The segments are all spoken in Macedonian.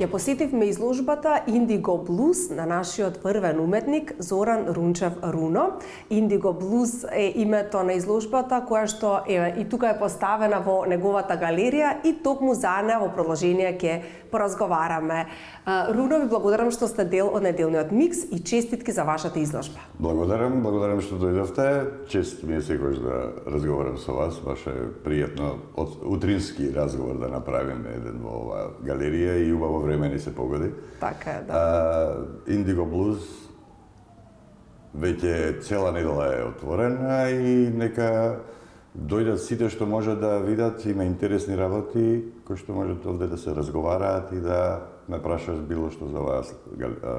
Ја посетивме изложбата Индиго Блуз на нашиот првен уметник Зоран Рунчев Руно. Индиго Блуз е името на изложбата која што и тука е поставена во неговата галерија и токму за неа во продолжение ќе поразговараме. Руно, ви благодарам што сте дел од неделниот микс и честитки за вашата изложба. Благодарам што дојдовте. Чест ми е секогаш да разговарам со вас, баш е пријатно од утрински разговор да направиме еден во оваа галерија и убаво време ни се погоди. Така е, да. Индиго Блуз веќе цела недела е отворена и нека дојдат сите што може да видат, има интересни работи кои што можат овде да се разговараат и да ме прашаш било што за оваа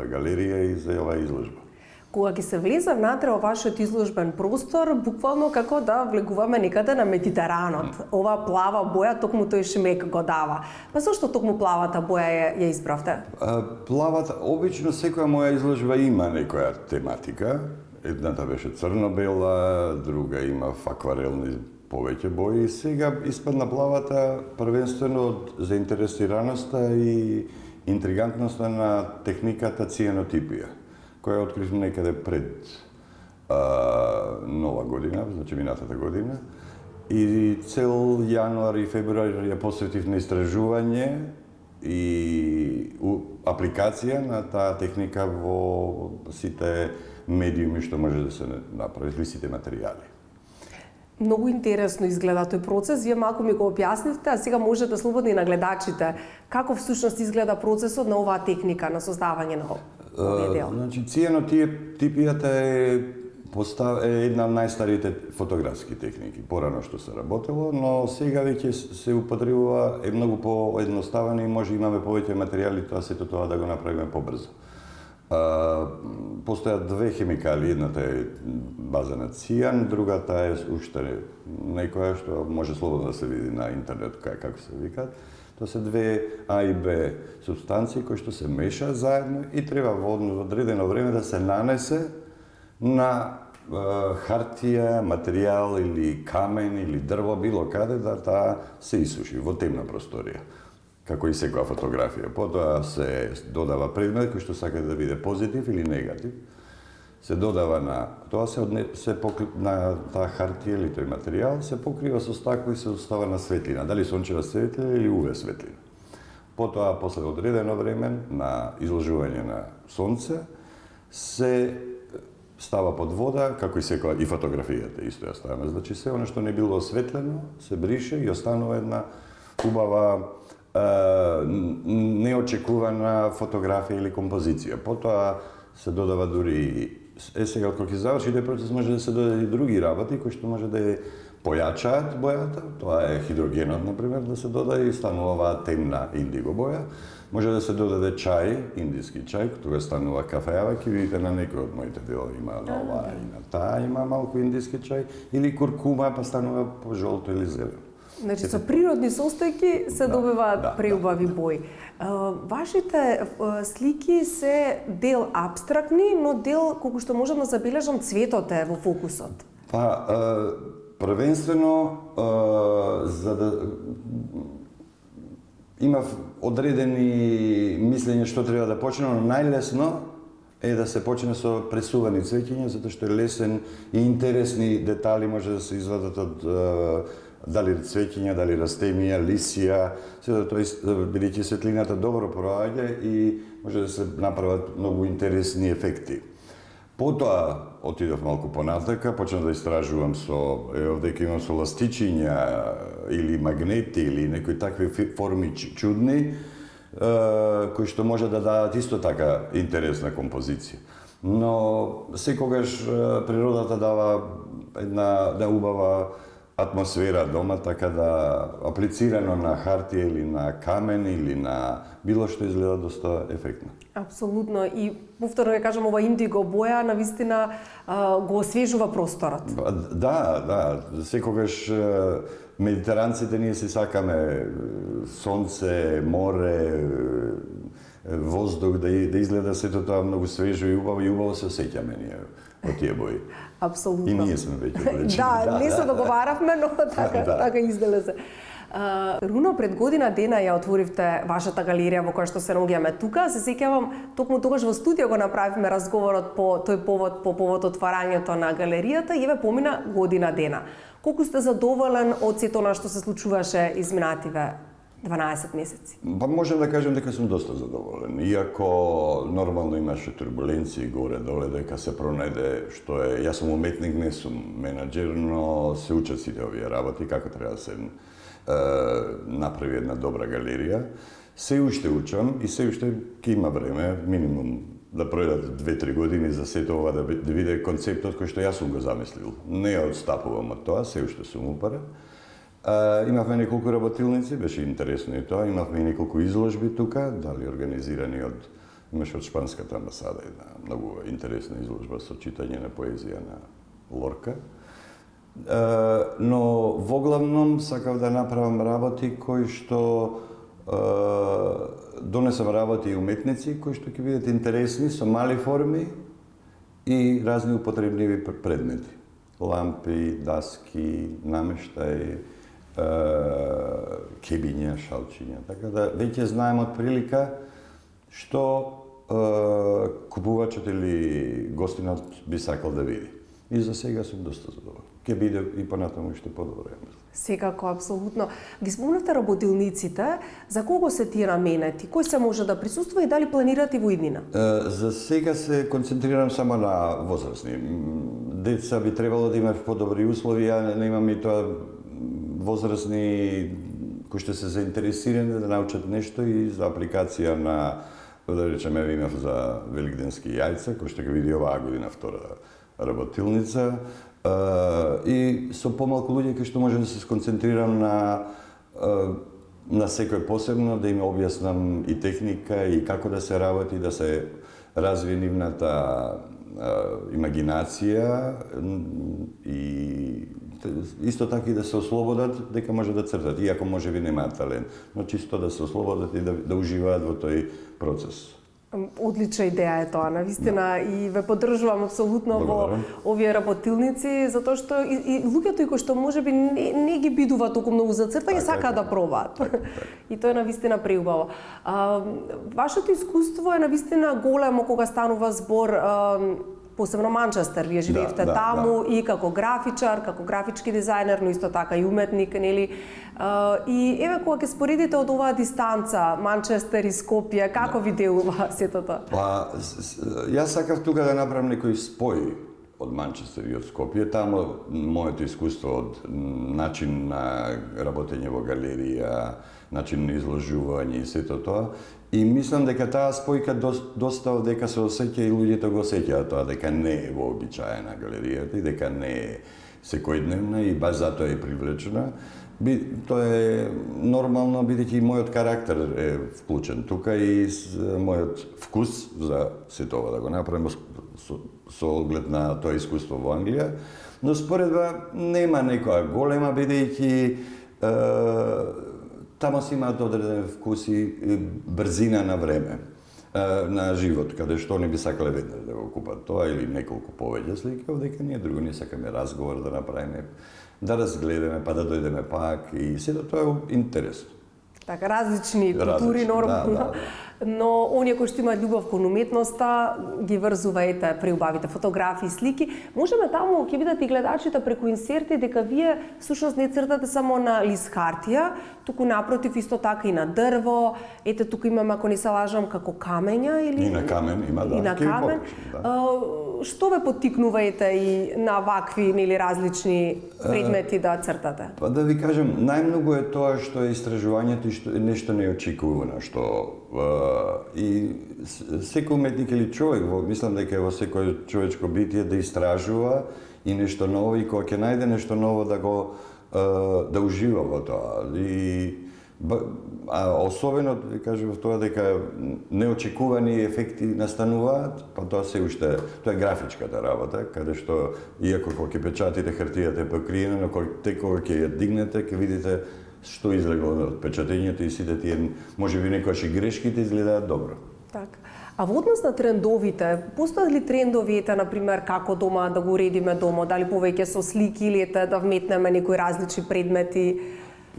галерија и за оваа изложба. Кога ќе се влезе внатре во вашиот изложбен простор, буквално како да влегуваме некаде на Медитеранот. Ова плава боја токму тој шмек го дава. Па зошто токму плавата боја ја избравте? Плавата, обично секоја моја изложба има некоја тематика. Едната беше црно-бела, друга има акварелни повеќе бои. Сега испадна плавата првенствено од заинтересираноста и интригантноста на техниката цианотипија, која откривме некаде пред нова година, значи минатата година. И цел јануар и февруар ја посветив на истражување и апликација на таа техника во сите медиуми што може да се направи, сите материјали. Многу интересно изгледа тој процес, вие малку ми го објаснивте, а сега може да слободни на гледачите. Како всушност изгледа процесот на оваа техника на создавање на овој дел? Значи, цианотипијата е една од најстарите фотографски техники, порано што се работело, но сега веќе се употребува е многу поедноставено и може имаме повеќе материјали, сето тоа да го направиме побрзо. Постојат две хемикали, едната е база на цијан, другата е уште некоја што може слободно да се види на интернет како се викаат. Тоа се две А и Б субстанции кои што се мешаат заедно и треба во одредено време да се нанесе на хартија, материјал или камен или дрво, било каде да таа се исуши во темна просторија. Како и секоја фотографија. Потоа се додава предмет кој што сака да биде позитив или негатив. Се додава на тоа на таа хартија или тој материјал се покрива со стакло и се остава на светлина, дали сончева светлина или УВ светлина. Потоа после одредено време на изложување на сонце се става под вода, како и секоја и фотографијата исто ја ставаме. Значи се она што не било осветлено се брише и останува една убава неочекувана фотографија или композиција. Потоа се додава дури сега кога ќе заврши тој процес може да се додаде и други работи кои што може да ја појачаат бојата. Тоа е хидрогенот на пример да се додаде и станува оваа темна индиго боја. Може да се додаде чај, индиски чај, тоа станува кафеава, ќе видите на некој од моите дела има на оваа и на таа има малку индиски чај или куркума па станува по жолто или зелено. Значи, со природни состојки се добиваат преубави бои. Вашите слики се дел абстрактни, но дел колку што можам да забележам цветот е во фокусот. Па, првенствено, за да има одредени мислење што треба да почне, но најлесно е да се почне со пресувани цвеќиња, затоа што е лесен и интересни детали може да се извадат од дали цвеќиња, дали растемија, лисија, сето тоа бидејќи светлината добро проаѓа и може да се направат многу интересни ефекти. Потоа отидов малку понатака, почнав да истражувам со овде ќе имам со ластичиња или магнети или некои такви форми чудни кои што може да дадат исто така интересна композиција. Но секогаш природата дава една убава атмосфера дома, така да аплицирано на хартија или на камен или на било што изгледа доста ефектно. Апсолутно. И повторно ја кажам, ова индиго боја навистина го освежува просторот. Да. Секогаш медитеранците ние си сакаме сонце, море, воздух, да изгледа сето тоа многу свежо и убаво се осеќаме ние од тие бои. Апсолутно. И ние сме веќе облечени. Да, не се договаравме, но така изделе се. Руно, пред година дена ја отворивте вашата галерија во која што се наоѓаме тука. Се сеќавам, токму тогаш во студио го направивме разговорот по тој повод, по повод отварањето на галеријата и еве помина година дена. Колку сте задоволен од сето она што се случуваше изминативе 12 месеци? Па можам да кажем дека сум доста задоволен. Иако нормално имаше турбуленции горе-доле, дека се пронајде што е... Јас сум уметник, не сум менаџер, но се учат сите овие работи, како треба да се направи една добра галерија. Се уште учам и се уште ќе има време, минимум да пројдат 2-3 години за сето ова да биде концептот кој што јас сум го замислил. Не ја одстапувам од тоа, се уште сум упарен. Имавме неколку работилници, беше интересно и тоа. Имавме и неколку изложби тука, дали организирани имаше од Шпанската амбасада една многу интересна изложба со читање на поезија на Лорка. Но воглавном сакав да направам работи кои што донесам работи и уметници кои што ќе бидат интересни со мали форми и разни употребливи предмети. Лампи, даски, намештај, кебиња, шалчиња. Така да веќе знаем од прилика што купувачот или гостинот би сакал да види. И за сега сум доста задоволен. Ќе биде и понатаму уште подобро, ја мислам. Секако, апсолутно. Ги спомнавте работилниците, за кого се тие наменети? Кој се може да присуства и дали планирате во иднина? За сега се концентрирам само на возрастни. Деца би требало да имат подобри услови, ја не имам и тоа возрастни кои што се заинтересирани да научат нешто и за апликација на, да речеме, имав за великденски јајца, кој што ќе види оваа година втора работилница. И со помалку луѓе кои што можам да се сконцентрирам на секој посебно, да им објаснам и техника и како да се работи, да се разви нивната имагинација и исто така и да се ослободат дека може да цртат, иако можеби немаат талент, но чисто да се ослободат и да уживаат во тој процес. Одлична идеја е тоа, навистина, и ве поддржувам апсолутно во овие работилници, затоа што и луѓето кои што можеби не ги бидуваат толку многу за цртање, сакаат да пробаат. И тоа е навистина преубаво. Вашето искуство е навистина големо кога станува збор посебно Манчестер, вие живеевте таму и како графичар, како графички дизајнер, но исто така и уметник, нели? И еве кога ќе споредите од оваа дистанца Манчестер и Скопје, како ви делува сето тоа? Па јас сакав тука да направам некој спој од Манчестер и од Скопје. Таму моето искуство од начин на работење во галерија, начин на изложување и сето тоа. И мислам дека таа спојка доста дека се осеќа и луѓето го осеќаат тоа, дека не е вообичаена галеријата и дека не е секојдневна и баш затоа е привлечена. Тоа е нормално, бидејќи и мојот карактер е вклучен тука и мојот вкус за сето ова да го направим со оглед на тоа искуство во Англија. Но споредба нема некоја голема, бидејќи тамо си имаат одреден вкус и брзина на време, на живот, каде што не би сакале веднаш да го купат тоа или неколку повеќе слики, одека ние друго не сакаме разговор да направиме, да разгледаме, па да дојдеме пак и сето тоа е интересно. Така, различни култури нормално, но оние кои што имаат љубов кон уметноста ги врзувајте преубавите фотографии, слики. Можеме таму, ќе видат и гледачите преку инсерти, дека вие всушност не цртате само на лист хартија, туку напротив исто така и на дрво. Ете тука имаме, ако не се лажам, како камења или и на камен има, да. И на камен. Што ве поттикнувајте и на вакви нели различни предмети да цртате? Па да ви кажам, најмногу е тоа што е истражувањето и што е нешто неочекувано, што и секој уметник или човек, мислам дека е во секој човечко битие да истражува и нешто ново и кога ќе најде нешто ново да го да ужива во тоа. Особено, да кажам, во тоа дека неочекувани ефекти настануваат, па тоа се уште, тоа е графичката работа, каде што, иако кога ќе печатите хартијата е покриена, но кога ќе ја дигнете, ќе видите што излегло од печатењето и сите тие, можеби некојаш и грешките изгледаат добро. Така. А во однос на трендовите, постојат ли трендови, например, како дома да го уредиме дома, дали повеќе со слики или да вметнеме некои различни предмети?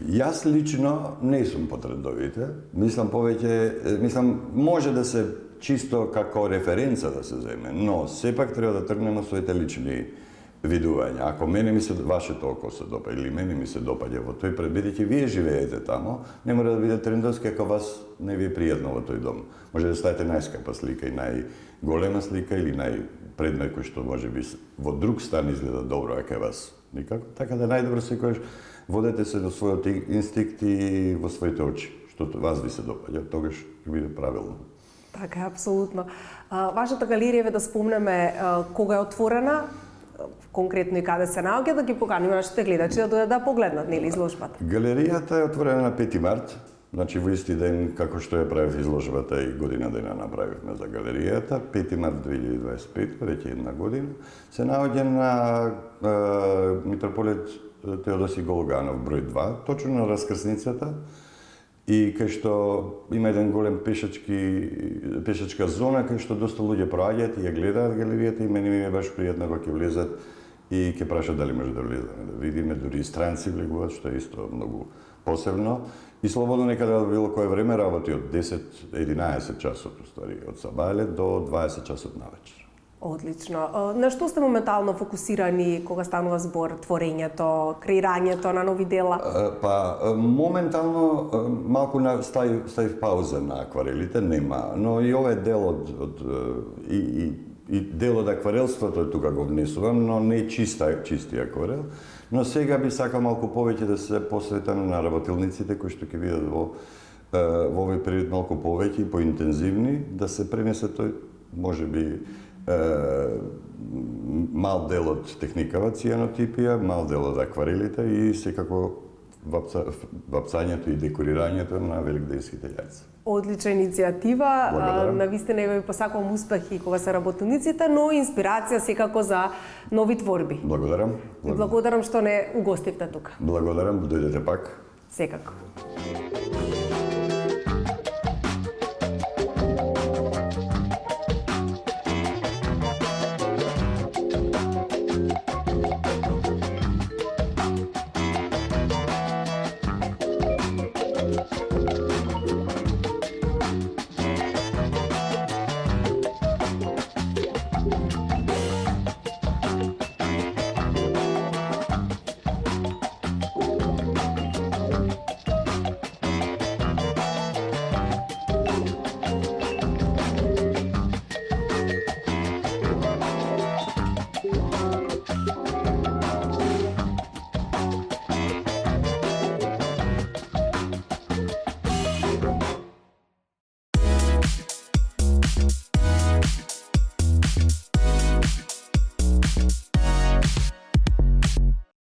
Јас лично не сум по трендовите. Мислам може да се чисто како референца да се земе, но сепак треба да тргнеме своите лични видувања. Ако мене ми се вашето око се допаѓа или мене ми се допаѓа во тој пред, бидејќи вие живеете тамо, не мора да биде трендовски ако вас не ви е пријатно во тој дом. Може да ставите најскапа слика и најголема слика или најпредмет кој што може би во друг стан изгледа добро, а кај вас никако. Така да најдобро секојаш водете се до својот инстинкт и во своите очи, што вас ви се допаѓа, тогаш ќе биде правилно. Така е, апсолутно. Вашата галерија, да спомнеме кога е отворена, конкретно и каде се наоѓа, да ги поканиме нашите гледачи да дојдат да погледнат, нели, изложбата? Галеријата е отворена на 5 март, значи во исти ден како што ја правив изложбата и година дена направивме за галеријата, 5 март 2025, веќе една година, се наоѓа на Митрополит Теодоси Голганов број 2, точно на раскрсницата, и кај што има еден голем пешачка зона кај што доста луѓе проаѓаат и ја гледаат галеријата и мене ми е баш пријатно кога ќе влезат и ќе прашат дали може да влеземе, да видиме, дури и странци влегуваат, што е исто многу посебно. И слободно некаде од било кое време работи од 10-11 часот, уствари, од сабајле до 20 часот навечер. Одлично. На што сте моментално фокусирани кога станува збор творењето, креирањето на нови дела? Моментално малку ставив пауза на акварелите, нема, но и овој дел и дел од акварелството тука го внесувам, но не чисти акварел. Но сега би сакал малку повеќе да се посветам на работилниците кои што ќе видат во овој период малку повеќе и поинтензивни, да се пренесе тој можеби мал дел од техникава цијанотипија, мал дел од акварелите и секако вапцањето и декорирањето на великденските јајца. Одлична иницијатива. Навистина ви посакувам успехи кога се работилниците, но инспирација секако за нови творби. Благодарам. И благодарам што не угостивте тука. Благодарам, дојдете пак. Секако.